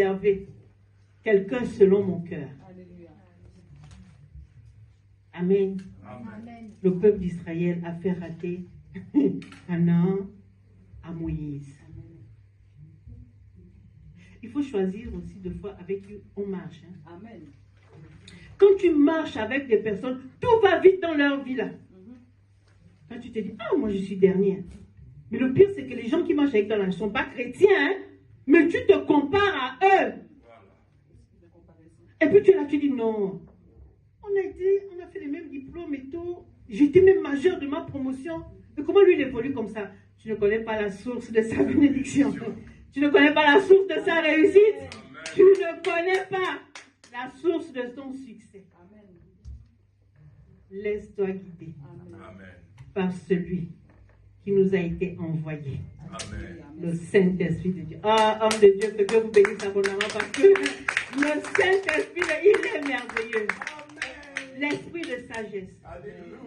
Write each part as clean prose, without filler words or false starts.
réserver quelqu'un selon mon cœur. Amen. Amen. Le peuple d'Israël a fait rater Canaan à Moïse. Il faut choisir aussi de fois avec qui on marche. Hein. Amen. Quand tu marches avec des personnes, tout va vite dans leur vie là. Quand tu te dis, ah, moi je suis dernière. Mais le pire, c'est que les gens qui marchent avec toi là ne sont pas chrétiens, hein, mais tu te compares à eux. Et puis tu es là, tu dis, non. On a fait les mêmes diplômes et tout. J'étais même majeur de ma promotion. Mais comment lui, il évolue comme ça? Tu ne connais pas la source de sa bénédiction. Tu ne connais pas la source de sa réussite. Tu ne connais pas la source de son succès. Laisse-toi guider par celui qui nous a été envoyé. Amen. Le Saint-Esprit de Dieu. Ah, homme de Dieu, que Dieu vous bénisse abondamment parce que le Saint-Esprit, il est merveilleux. L'esprit de sagesse,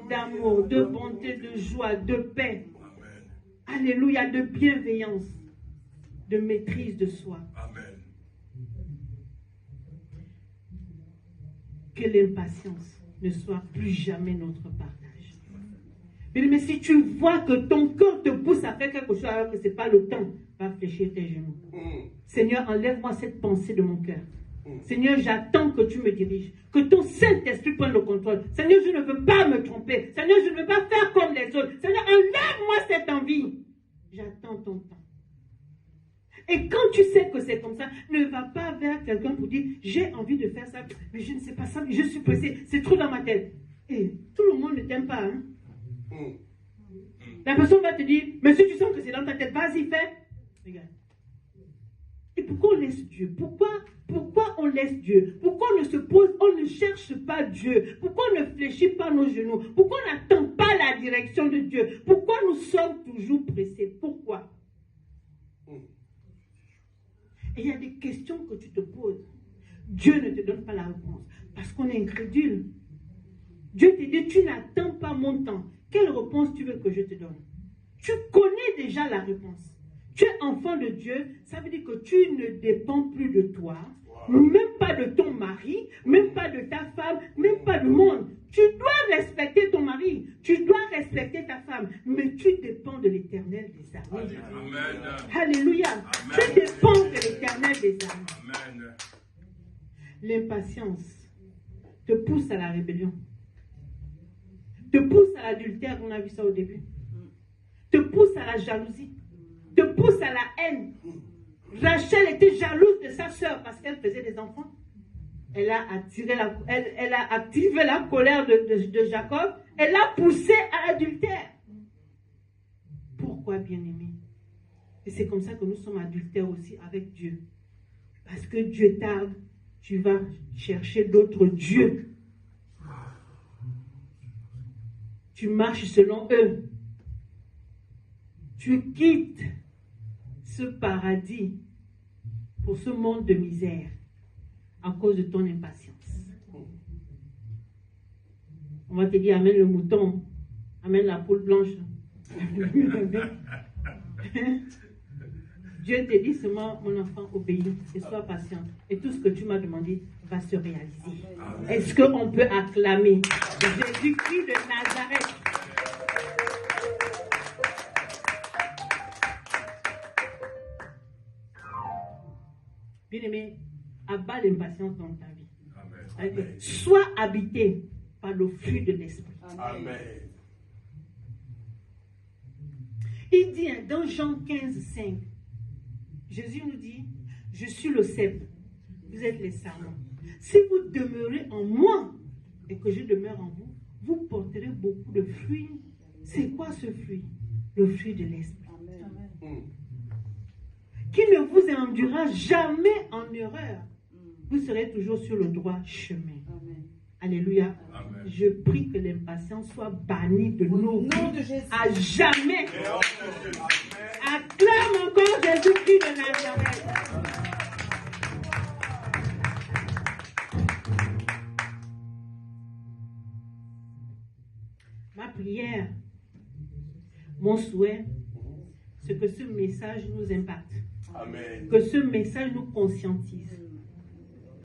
d'amour, de bonté, de joie, de paix. Alléluia, de bienveillance, de maîtrise de soi. Amen. Que l'impatience ne soit plus jamais notre partage. Mais si tu vois que ton cœur te pousse à faire quelque chose alors que ce n'est pas le temps, va fléchir tes genoux. Seigneur, enlève-moi cette pensée de mon cœur. Seigneur, j'attends que tu me diriges, que ton Saint-Esprit prenne le contrôle. Seigneur, je ne veux pas me tromper. Seigneur, je ne veux pas faire comme les autres. Seigneur, enlève-moi cette envie. J'attends ton temps. Et quand tu sais que c'est comme ça, ne va pas vers quelqu'un pour dire, j'ai envie de faire ça, mais je ne sais pas ça, mais je suis pressé, c'est trop dans ma tête. Et tout le monde ne t'aime pas, hein. La personne va te dire, mais si tu sens que c'est dans ta tête, vas-y, fais. Regarde. Et pourquoi on laisse Dieu? Pourquoi on laisse Dieu? Pourquoi on ne se pose, on ne cherche pas Dieu? Pourquoi on ne fléchit pas nos genoux? Pourquoi on n'attend pas la direction de Dieu? Pourquoi nous sommes toujours pressés? Pourquoi? Et il y a des questions que tu te poses. Dieu ne te donne pas la réponse parce qu'on est incrédule. Dieu te dit, tu n'attends pas mon temps. Quelle réponse tu veux que je te donne? Tu connais déjà la réponse. Tu es enfant de Dieu, ça veut dire que tu ne dépends plus de toi, même pas de ton mari, même pas de ta femme, même pas du monde. Tu dois respecter ton mari, tu dois respecter ta femme, mais tu dépends de l'Éternel des armées. Amen. Alléluia. Amen. Tu dépends de l'Éternel des armées. Amen. L'impatience te pousse à la rébellion, te pousse à l'adultère, on a vu ça au début, te pousse à la jalousie, te pousse à la haine. Rachel était jalouse de sa sœur parce qu'elle faisait des enfants. Elle a activé la colère de Jacob. Elle l'a poussé à l'adultère. Pourquoi, bien-aimé? Et c'est comme ça que nous sommes adultères aussi avec Dieu. Parce que Dieu tarde, tu vas chercher d'autres dieux. Tu marches selon eux. Tu quittes ce paradis pour ce monde de misère à cause de ton impatience. On va te dire, amène le mouton, amène la poule blanche. Dieu te dit seulement, mon enfant, obéis et sois patient. Et tout ce que tu m'as demandé va se réaliser. Est-ce qu'on peut acclamer Jésus-Christ de Nazareth? Bien-aimé, abat l'impatience dans ta vie. Amen. Sois habité par le fruit de l'esprit. Amen. Il dit dans Jean 15, 5, Jésus nous dit, je suis le cep, vous êtes les sarments. Si vous demeurez en moi et que je demeure en vous, vous porterez beaucoup de fruits. C'est quoi ce fruit? Le fruit de l'esprit. Qui ne vous induira jamais en erreur. Vous serez toujours sur le droit chemin. Amen. Alléluia. Amen. Je prie que l'impatience soit bannie de nos vies à jamais. Acclame encore Jésus-Christ de Nazareth. Ma prière, mon souhait, c'est que ce message nous impacte. Amen. Que ce message nous conscientise.